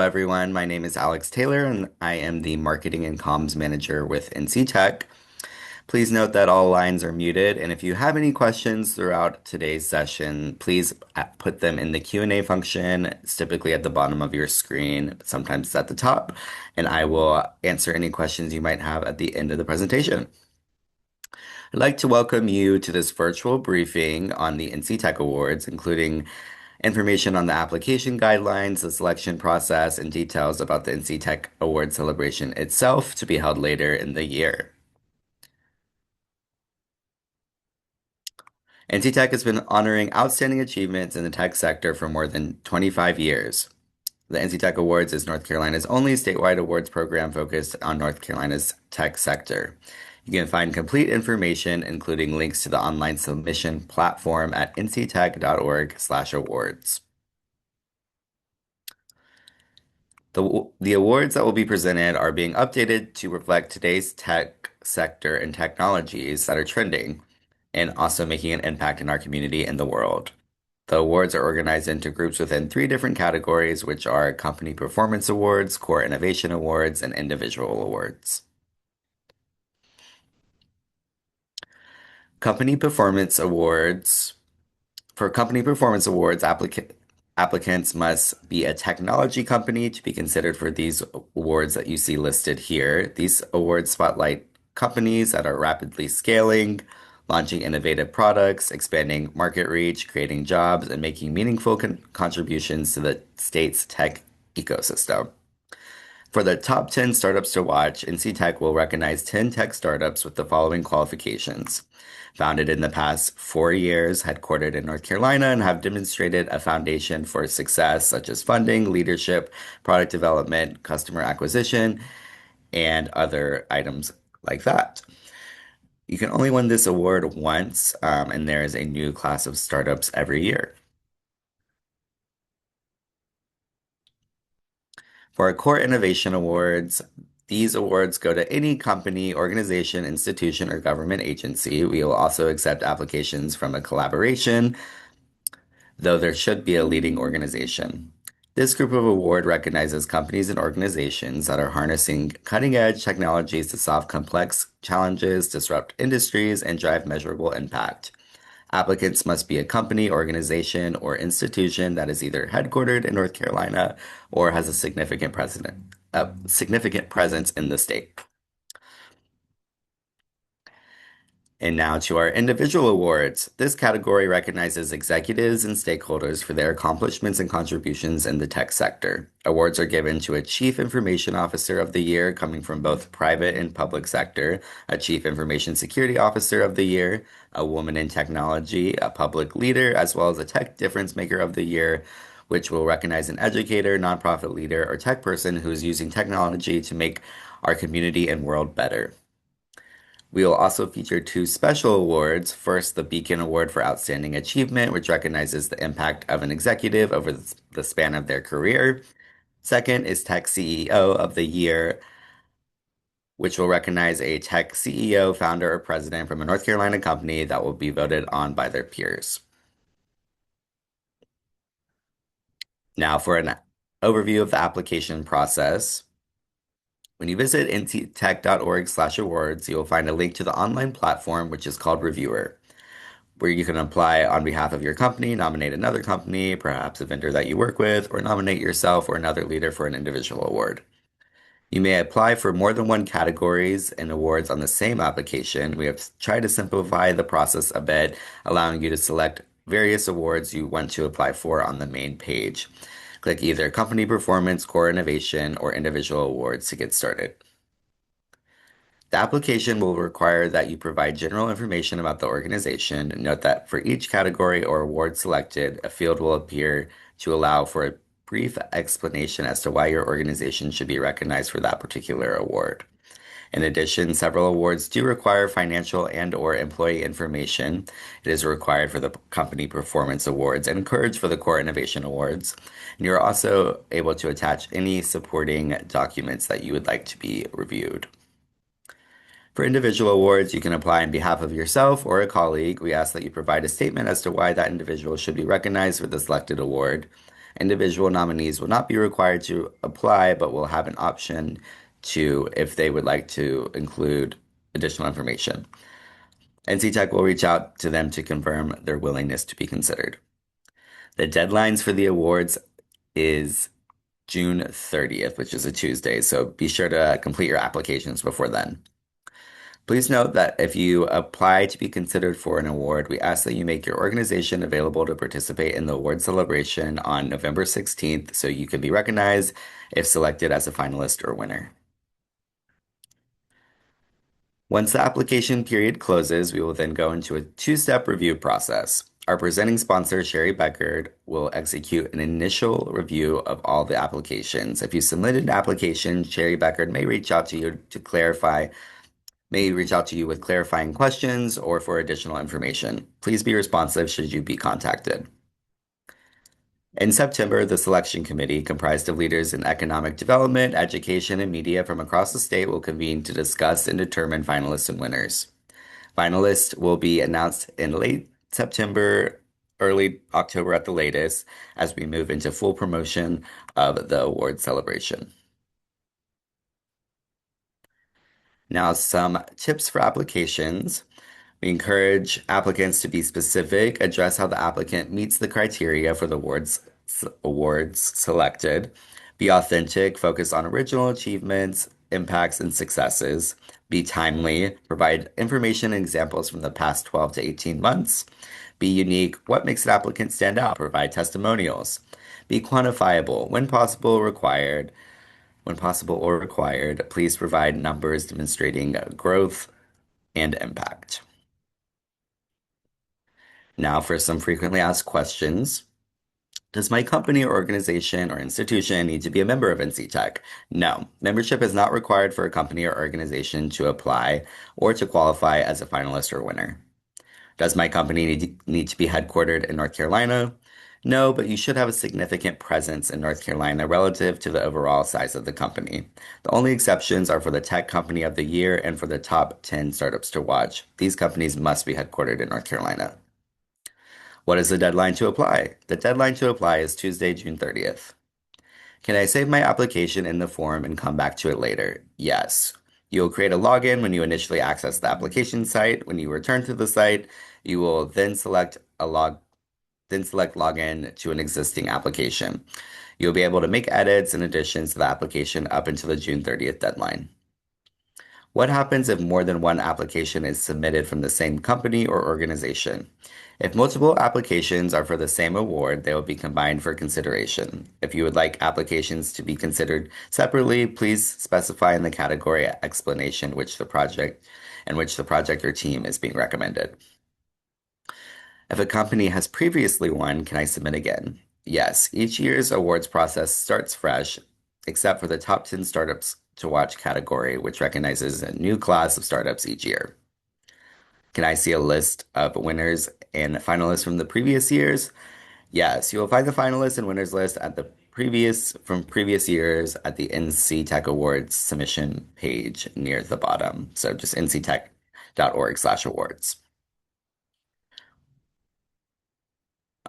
Hello, everyone. My name is Alex Taylor, and I am the Marketing and Comms Manager with NC Tech. Please note that all lines are muted, and if you have any questions throughout today's session, please put them in the Q&A function. It's typically at the bottom of your screen, sometimes it's at the top, and I will answer any questions you might have at the end of the presentation. I'd like to welcome you to this virtual briefing on the NC Tech Awards, including information on the application guidelines, the selection process, and details about the NC Tech Award celebration itself to be held later in the year. NC Tech has been honoring outstanding achievements in the tech sector for more than 25 years. The NC Tech Awards is North Carolina's only statewide awards program focused on North Carolina's tech sector. You can find complete information, including links to the online submission platform at nctech.org/awards. The awards that will be presented are being updated to reflect today's tech sector and technologies that are trending and also making an impact in our community and the world. The awards are organized into groups within three different categories, which are Company Performance Awards, Core Innovation Awards, and Individual Awards. Company Performance Awards. For Company Performance Awards, applicants must be a technology company to be considered for these awards that you see listed here. These awards spotlight companies that are rapidly scaling, launching innovative products, expanding market reach, creating jobs, and making meaningful contributions to the state's tech ecosystem. For the top 10 startups to watch, NC Tech will recognize 10 tech startups with the following qualifications. Founded in the past 4 years, headquartered in North Carolina, and have demonstrated a foundation for success such as funding, leadership, product development, customer acquisition, and other items like that. You can only win this award once, and there is a new class of startups every year. For our Core Innovation Awards, these awards go to any company, organization, institution, or government agency. We will also accept applications from a collaboration, though there should be a leading organization. This group of award recognizes companies and organizations that are harnessing cutting-edge technologies to solve complex challenges, disrupt industries, and drive measurable impact. Applicants must be a company, organization, or institution that is either headquartered in North Carolina or has a significant presence in the state. And now to our individual awards. This category recognizes executives and stakeholders for their accomplishments and contributions in the tech sector. Awards are given to a Chief Information Officer of the Year coming from both private and public sector, a Chief Information Security Officer of the Year, a Woman in Technology, a Public Leader, as well as a Tech Difference Maker of the Year, which will recognize an educator, nonprofit leader, or tech person who is using technology to make our community and world better. We will also feature two special awards. First, the Beacon Award for Outstanding Achievement, which recognizes the impact of an executive over the span of their career. Second is Tech CEO of the Year, which will recognize a tech CEO, founder, or president from a North Carolina company that will be voted on by their peers. Now for an overview of the application process. When you visit nctech.org/awards, you will find a link to the online platform, which is called Reviewer, where you can apply on behalf of your company, nominate another company, perhaps a vendor that you work with, or nominate yourself or another leader for an individual award. You may apply for more than one categories and awards on the same application. We have tried to simplify the process a bit, allowing you to select various awards you want to apply for on the main page. Click either Company Performance, Core Innovation, or Individual Awards to get started. The application will require that you provide general information about the organization. Note that for each category or award selected, a field will appear to allow for a brief explanation as to why your organization should be recognized for that particular award. In addition, several awards do require financial and/or employee information. It is required for the Company Performance Awards and encouraged for the Core Innovation Awards. And you're also able to attach any supporting documents that you would like to be reviewed. For individual awards, you can apply on behalf of yourself or a colleague. We ask that you provide a statement as to why that individual should be recognized for the selected award. Individual nominees will not be required to apply, but will have an option to if they would like to include additional information. NC Tech will reach out to them to confirm their willingness to be considered. The deadlines for the awards is June 30th, which is a Tuesday, so be sure to complete your applications before then. Please note that if you apply to be considered for an award, we ask that you make your organization available to participate in the award celebration on November 16th so you can be recognized if selected as a finalist or winner. Once the application period closes, we will then go into a two-step review process. Our presenting sponsor, Sherry Beckard, will execute an initial review of all the applications. If you submitted an application, Sherry Beckard may reach out to you with clarifying questions or for additional information. Please be responsive should you be contacted. In September, the selection committee, comprised of leaders in economic development, education, and media from across the state, will convene to discuss and determine finalists and winners. Finalists will be announced in late September, early October at the latest, as we move into full promotion of the award celebration. Now, some tips for applications. We encourage applicants to be specific, address how the applicant meets the criteria for the awards selected, be authentic, focus on original achievements, impacts, and successes, be timely, provide information and examples from the past 12 to 18 months, be unique, what makes an applicant stand out, provide testimonials, be quantifiable, when possible or required, please provide numbers demonstrating growth and impact. Now for some frequently asked questions. Does my company or organization or institution need to be a member of NC Tech? No, membership is not required for a company or organization to apply or to qualify as a finalist or winner. Does my company need to be headquartered in North Carolina? No, but you should have a significant presence in North Carolina relative to the overall size of the company. The only exceptions are for the Tech Company of the Year and for the top 10 startups to watch. These companies must be headquartered in North Carolina. What is the deadline to apply? The deadline to apply is Tuesday, June 30th. Can I save my application in the form and come back to it later? Yes. You'll create a login when you initially access the application site. When you return to the site, you will then select login to an existing application. You'll be able to make edits and additions to the application up until the June 30th deadline. What happens if more than one application is submitted from the same company or organization? If multiple applications are for the same award, they will be combined for consideration. If you would like applications to be considered separately, please specify in the category explanation which the project or team is being recommended. If a company has previously won, can I submit again? Yes, each year's awards process starts fresh, except for the top 10 startups to watch category, which recognizes a new class of startups each year. Can I see a list of winners and finalists from the previous years? Yes, you will find the finalists and winners list from previous years at the NC Tech Awards submission page near the bottom. So just nctech.org/awards.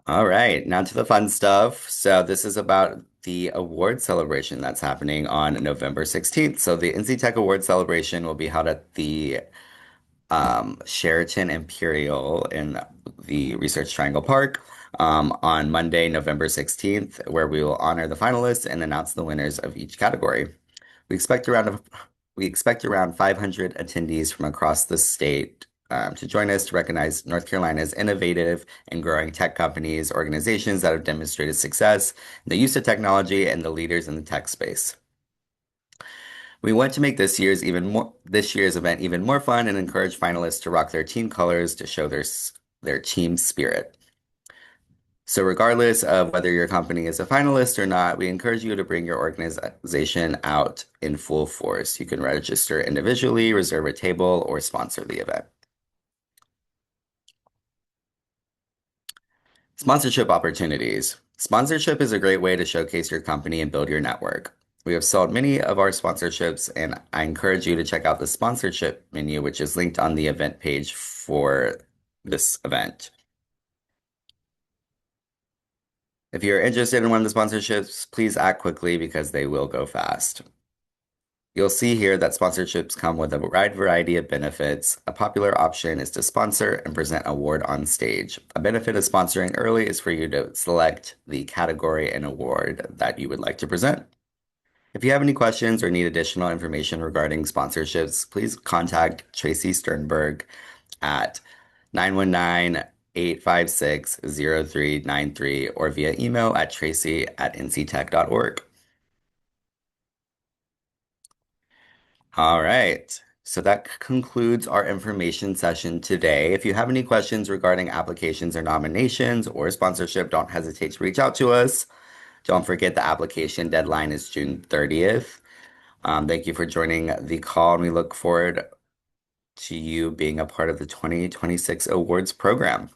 All right, now to the fun stuff. So this is about the award celebration that's happening on November 16th. So the NC Tech Award celebration will be held at the Sheraton Imperial in the Research Triangle Park on Monday, November 16th, where we will honor the finalists and announce the winners of each category. We expect around 500 attendees from across the state to join us to recognize North Carolina's innovative and growing tech companies, organizations that have demonstrated success in the use of technology, and the leaders in the tech space. We want to make this year's event even more fun and encourage finalists to rock their team colors to show their team spirit. So regardless of whether your company is a finalist or not, we encourage you to bring your organization out in full force. You can register individually, reserve a table, or sponsor the event. Sponsorship opportunities. Sponsorship is a great way to showcase your company and build your network. We have sold many of our sponsorships, and I encourage you to check out the sponsorship menu, which is linked on the event page for this event. If you're interested in one of the sponsorships, please act quickly because they will go fast. You'll see here that sponsorships come with a wide variety of benefits. A popular option is to sponsor and present an award on stage. A benefit of sponsoring early is for you to select the category and award that you would like to present. If you have any questions or need additional information regarding sponsorships, please contact Tracy Sternberg at 919-856-0393 or via email at tracy@nctech.org. All right. So that concludes our information session today. If you have any questions regarding applications or nominations or sponsorship, don't hesitate to reach out to us. Don't forget the application deadline is June 30th. Thank you for joining the call, and we look forward to you being a part of the 2026 awards program.